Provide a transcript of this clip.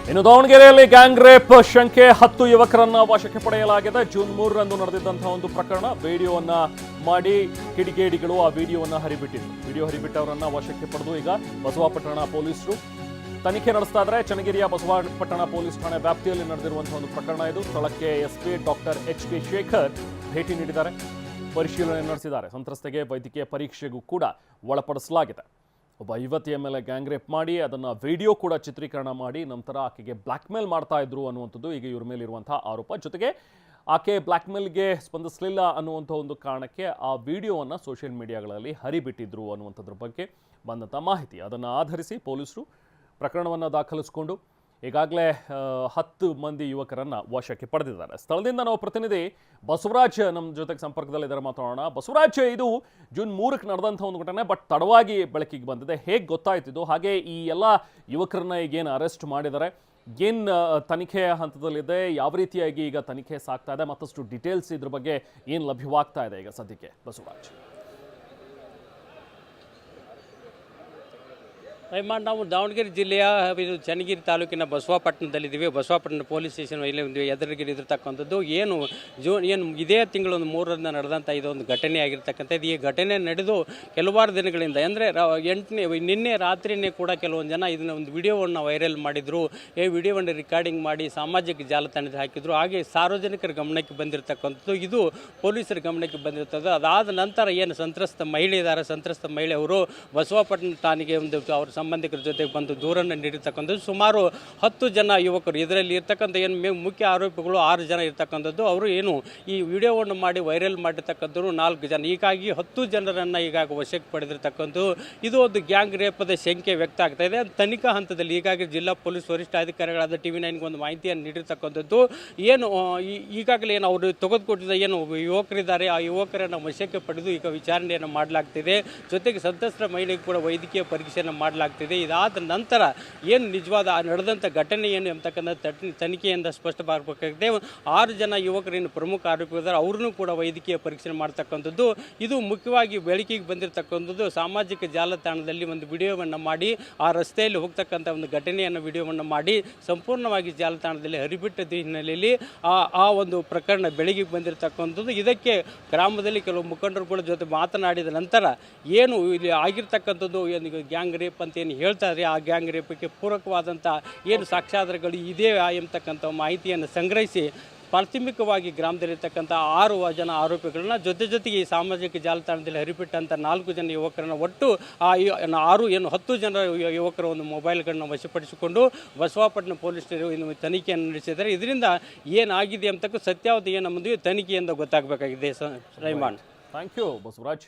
ಇನ್ನು ದಾವಣಗೆರೆಯಲ್ಲಿ gang rape ಶಂಕೆ 10 ಯುವಕರನ್ನ ವಶಕ್ಕೆ ಪಡೆಯಲಾಗಿದೆ. ಜೂನ್ 3ರಂದು ನಡೆದಿದ್ದಂತಹ ಒಂದು ಪ್ರಕರಣ. ವಿಡಿಯೋವನ್ನ ಮಾಡಿ ಕಿಡಿಗೇಡಿಗಳು ಆ ವಿಡಿಯೋವನ್ನ ಹರಿಬಿಟ್ಟಿದ್ರು. ವಿಡಿಯೋ ಹರಿಬಿಟ್ಟವರನ್ನ ವಶಕ್ಕೆ ಪಡೆದು ಈಗ ಬಸವಾಪಟ್ಟಣ ಪೊಲೀಸರು ತನಿಖೆ ನಡೆಸ್ತಾ ಇದ್ದಾರೆ. ಚನ್ನಗಿರಿಯ ಬಸವಾಪಟ್ಟಣ ಪೊಲೀಸ್ ಠಾಣೆ ವ್ಯಾಪ್ತಿಯಲ್ಲಿ ನಡೆದಿರುವಂತಹ ಒಂದು ಪ್ರಕರಣ ಇದು. ಸ್ಥಳಕ್ಕೆ ಎಸ್ಪಿ ಡಾಕ್ಟರ್ HK ಶೇಖರ್ ಭೇಟಿ ನೀಡಿದ್ದಾರೆ, ಪರಿಶೀಲನೆ ನಡೆಸಿದ್ದಾರೆ. ಸಂತ್ರಸ್ತೆಗೆ ವೈದ್ಯಕೀಯ ಪರೀಕ್ಷೆಗೂ ಕೂಡ ಒಳಪಡಿಸಲಾಗಿದೆ. ಒಬ್ಬ ಯುವತಿಯ ಮೇಲೆ ಗ್ಯಾಂಗ್ ರೇಪ್ ಮಾಡಿ ಅದನ್ನು ವಿಡಿಯೋ ಕೂಡ ಚಿತ್ರೀಕರಣ ಮಾಡಿ ನಂತರ ಆಕೆಗೆ ಬ್ಲ್ಯಾಕ್ ಮೇಲ್ ಮಾಡ್ತಾ ಇದ್ರು ಅನ್ನುವಂಥದ್ದು ಈಗ ಇವ್ರ ಮೇಲಿರುವಂತಹ ಆರೋಪ. ಜೊತೆಗೆ ಆಕೆ ಬ್ಲ್ಯಾಕ್ ಮೇಲ್ಗೆ ಸ್ಪಂದಿಸಲಿಲ್ಲ ಅನ್ನುವಂಥ ಒಂದು ಕಾರಣಕ್ಕೆ ಆ ವಿಡಿಯೋವನ್ನು ಸೋಷಿಯಲ್ ಮೀಡಿಯಾಗಳಲ್ಲಿ ಹರಿಬಿಟ್ಟಿದ್ರು ಅನ್ನುವಂಥದ್ರ ಬಗ್ಗೆ ಬಂದಂಥ ಮಾಹಿತಿ. ಅದನ್ನು ಆಧರಿಸಿ ಪೊಲೀಸರು ಪ್ರಕರಣವನ್ನು ದಾಖಲಿಸಿಕೊಂಡು ಈಗಾಗಲೇ 10 ಮಂದಿ ಯುವಕರನ್ನು ವಶಕ್ಕೆ ಪಡೆದಿದ್ದಾರೆ. ಸ್ಥಳದಿಂದ ನಾವು ಪ್ರತಿನಿಧಿ ಬಸವರಾಜ್ ನಮ್ಮ ಜೊತೆಗೆ ಸಂಪರ್ಕದಲ್ಲಿದ್ದಾರೆ, ಮಾತಾಡೋಣ. ಬಸವರಾಜ್, ಇದು ಜೂನ್ 3ಕ್ಕೆ ನಡೆದಂಥ ಒಂದು ಘಟನೆ, ಬಟ್ ತಡವಾಗಿ ಬೆಳಕಿಗೆ ಬಂದಿದೆ. ಹೇಗೆ ಗೊತ್ತಾಯ್ತಿದ್ದು? ಹಾಗೆ ಈ ಎಲ್ಲ ಯುವಕರನ್ನ ಈಗೇನು ಅರೆಸ್ಟ್ ಮಾಡಿದ್ದಾರೆ, ಏನು ತನಿಖೆ ಹಂತದಲ್ಲಿದೆ, ಯಾವ ರೀತಿಯಾಗಿ ಈಗ ತನಿಖೆ ಸಾಗ್ತಾ ಇದೆ, ಮತ್ತಷ್ಟು ಡೀಟೇಲ್ಸ್ ಇದ್ರ ಬಗ್ಗೆ ಏನು ಲಭ್ಯವಾಗ್ತಾ ಇದೆ ಈಗ ಸದ್ಯಕ್ಕೆ ಬಸವರಾಜ್? ರೈಮಾನ್, ನಾವು ದಾವಣಗೆರೆ ಜಿಲ್ಲೆಯ ಇದು ಚನ್ನಗಿರಿ ತಾಲೂಕಿನ ಬಸವಾಪಟ್ಟಣದಲ್ಲಿದ್ದೀವಿ. ಬಸವಾಪಟ್ಟಣ ಪೊಲೀಸ್ ಸ್ಟೇಷನ್ ಇಲ್ಲಿ ಒಂದು ಎದುರಿಗೆ ಇರತಕ್ಕಂಥದ್ದು ಏನು ಇದೇ ತಿಂಗಳು 3ರಂದು ನಡೆದಂಥ ಇದೊಂದು ಘಟನೆ ಆಗಿರ್ತಕ್ಕಂಥದ್ದು. ಈ ಘಟನೆ ನಡೆದು ಕೆಲವಾರು ದಿನಗಳಿಂದ ಅಂದರೆ ನಿನ್ನೆ ರಾತ್ರಿಯೇ ಕೂಡ ಕೆಲವೊಂದು ಜನ ಇದನ್ನ ಒಂದು ವಿಡಿಯೋವನ್ನು ವೈರಲ್ ಮಾಡಿದರು. ಈ ವಿಡಿಯೋವನ್ನು ರೆಕಾರ್ಡಿಂಗ್ ಮಾಡಿ ಸಾಮಾಜಿಕ ಜಾಲತಾಣದಲ್ಲಿ ಹಾಕಿದ್ರು. ಹಾಗೆ ಸಾರ್ವಜನಿಕರ ಗಮನಕ್ಕೆ ಬಂದಿರತಕ್ಕಂಥದ್ದು, ಇದು ಪೊಲೀಸರ ಗಮನಕ್ಕೆ ಬಂದಿರ್ತದೆ. ಅದಾದ ನಂತರ ಏನು ಸಂತ್ರಸ್ತ ಮಹಿಳೆ ಇದ್ದಾರೆ, ಸಂತ್ರಸ್ತ ಮಹಿಳೆ ಅವರು ಬಸವಾಪಟ್ಟಣ ಠಾಣೆಗೆ ಒಂದು ಅವರ ಸಂಬಂಧಿಕರ ಜೊತೆಗೆ ಬಂದು ದೂರನ್ನು ನೀಡಿರ್ತಕ್ಕಂಥದ್ದು. ಸುಮಾರು 10 ಜನ ಯುವಕರು, ಇದರಲ್ಲಿ ಇರ್ತಕ್ಕಂಥ ಏನು ಮುಖ್ಯ ಆರೋಪಿಗಳು 6 ಜನ ಇರ್ತಕ್ಕಂಥದ್ದು. ಅವರು ಏನು ಈ ವಿಡಿಯೋವನ್ನು ಮಾಡಿ ವೈರಲ್ ಮಾಡಿರ್ತಕ್ಕಂಥವ್ರು 4 ಜನ. ಹೀಗಾಗಿ 10 ಜನರನ್ನು ಈಗಾಗ ವಶಕ್ಕೆ ಪಡೆದಿರ್ತಕ್ಕಂಥದ್ದು. ಇದು ಒಂದು ಗ್ಯಾಂಗ್ ರೇಪದ ಶಂಕೆ ವ್ಯಕ್ತ ಆಗ್ತಾ ಇದೆ. ತನಿಖಾ ಹಂತದಲ್ಲಿ ಈಗಾಗಲೇ ಜಿಲ್ಲಾ ಪೊಲೀಸ್ ವರಿಷ್ಠಾಧಿಕಾರಿಗಳಾದ TV9ಗೆ ಒಂದು ಮಾಹಿತಿಯನ್ನು ನೀಡಿರ್ತಕ್ಕಂಥದ್ದು. ಏನು ಈಗಾಗಲೇ ಏನು ಅವರು ತೆಗೆದುಕೊಟ್ಟಿದ್ದ ಏನು ಯುವಕರಿದ್ದಾರೆ, ಆ ಯುವಕರನ್ನು ವಶಕ್ಕೆ ಪಡೆದು ಈಗ ವಿಚಾರಣೆಯನ್ನು ಮಾಡಲಾಗ್ತಿದೆ. ಜೊತೆಗೆ ಸಂತ್ರಸ್ತ ಮಹಿಳೆಗೆ ಕೂಡ ವೈದ್ಯಕೀಯ ಪರೀಕ್ಷೆಯನ್ನು ಮಾಡಲಾಗ್ತಿದೆ. ಇದಾದ ನಂತರ ಏನು ನಿಜವಾದ ನಡೆದಂಥ ಘಟನೆ ಏನು ಎಂಬತಕ್ಕಂಥ ತನಿಖೆಯಿಂದ ಸ್ಪಷ್ಟವಾಗಬೇಕಾಗಿದೆ. 6 ಜನ ಯುವಕರೇನು ಪ್ರಮುಖ ಆರೋಪಿಗಳಿದ್ದಾರೆ, ಅವ್ರನ್ನೂ ಕೂಡ ವೈದ್ಯಕೀಯ ಪರೀಕ್ಷೆ ಮಾಡ್ತಕ್ಕಂಥದ್ದು. ಇದು ಮುಖ್ಯವಾಗಿ ಬೆಳಕಿಗೆ ಬಂದಿರತಕ್ಕಂಥದ್ದು. ಸಾಮಾಜಿಕ ಜಾಲತಾಣದಲ್ಲಿ ಒಂದು ವಿಡಿಯೋವನ್ನು ಮಾಡಿ ಆ ರಸ್ತೆಯಲ್ಲಿ ಹೋಗ್ತಕ್ಕಂಥ ಒಂದು ಘಟನೆಯನ್ನು ವಿಡಿಯೋವನ್ನು ಮಾಡಿ ಸಂಪೂರ್ಣವಾಗಿ ಜಾಲತಾಣದಲ್ಲಿ ಹರಿಬಿಟ್ಟದ ಹಿನ್ನೆಲೆಯಲ್ಲಿ ಆ ಒಂದು ಪ್ರಕರಣ ಬೆಳಕಿಗೆ ಬಂದಿರತಕ್ಕಂಥದ್ದು. ಇದಕ್ಕೆ ಗ್ರಾಮದಲ್ಲಿ ಕೆಲವು ಮುಖಂಡರುಗಳ ಜೊತೆ ಮಾತನಾಡಿದ ನಂತರ ಏನು ಇಲ್ಲಿ ಆಗಿರ್ತಕ್ಕಂಥದ್ದು ಏನು ಗ್ಯಾಂಗ್ ರೇಪ್ ಅಂತ ಏನು ಹೇಳ್ತಾರೆ, ಆ ಗ್ಯಾಂಗ್ ರೇಪಕ್ಕೆ ಪೂರಕವಾದಂಥ ಏನು ಸಾಕ್ಷ್ಯಾಧಾರಗಳು ಇದೆ ಎಂಬತಕ್ಕಂಥ ಮಾಹಿತಿಯನ್ನು ಸಂಗ್ರಹಿಸಿ ಪ್ರಾಥಮಿಕವಾಗಿ ಗ್ರಾಮದಲ್ಲಿರ್ತಕ್ಕಂಥ 6 ಜನ ಆರೋಪಿಗಳನ್ನ ಜೊತೆಗೆ ಈ ಸಾಮಾಜಿಕ ಜಾಲತಾಣದಲ್ಲಿ ಹರಿಬಿಟ್ಟಂಥ 4 ಜನ ಯುವಕರನ್ನ ಒಟ್ಟು 10 ಜನ ಯುವಕರ ಒಂದು ಮೊಬೈಲ್ಗಳನ್ನ ವಶಪಡಿಸಿಕೊಂಡು ಬಸವಾಪಟ್ಟಣ ಪೊಲೀಸ್ ತನಿಖೆಯನ್ನು ನಡೆಸಿದ್ದಾರೆ. ಇದರಿಂದ ಏನಾಗಿದೆ ಅಂತಕ್ಕ ಸತ್ಯಾವಧಿ ಏನು ನಮ್ಮದು ತನಿಖೆಯಿಂದ ಗೊತ್ತಾಗಬೇಕಾಗಿದೆ. ರೈಮಾನ್, ಥ್ಯಾಂಕ್ ಯು ಬಸವರಾಜ್.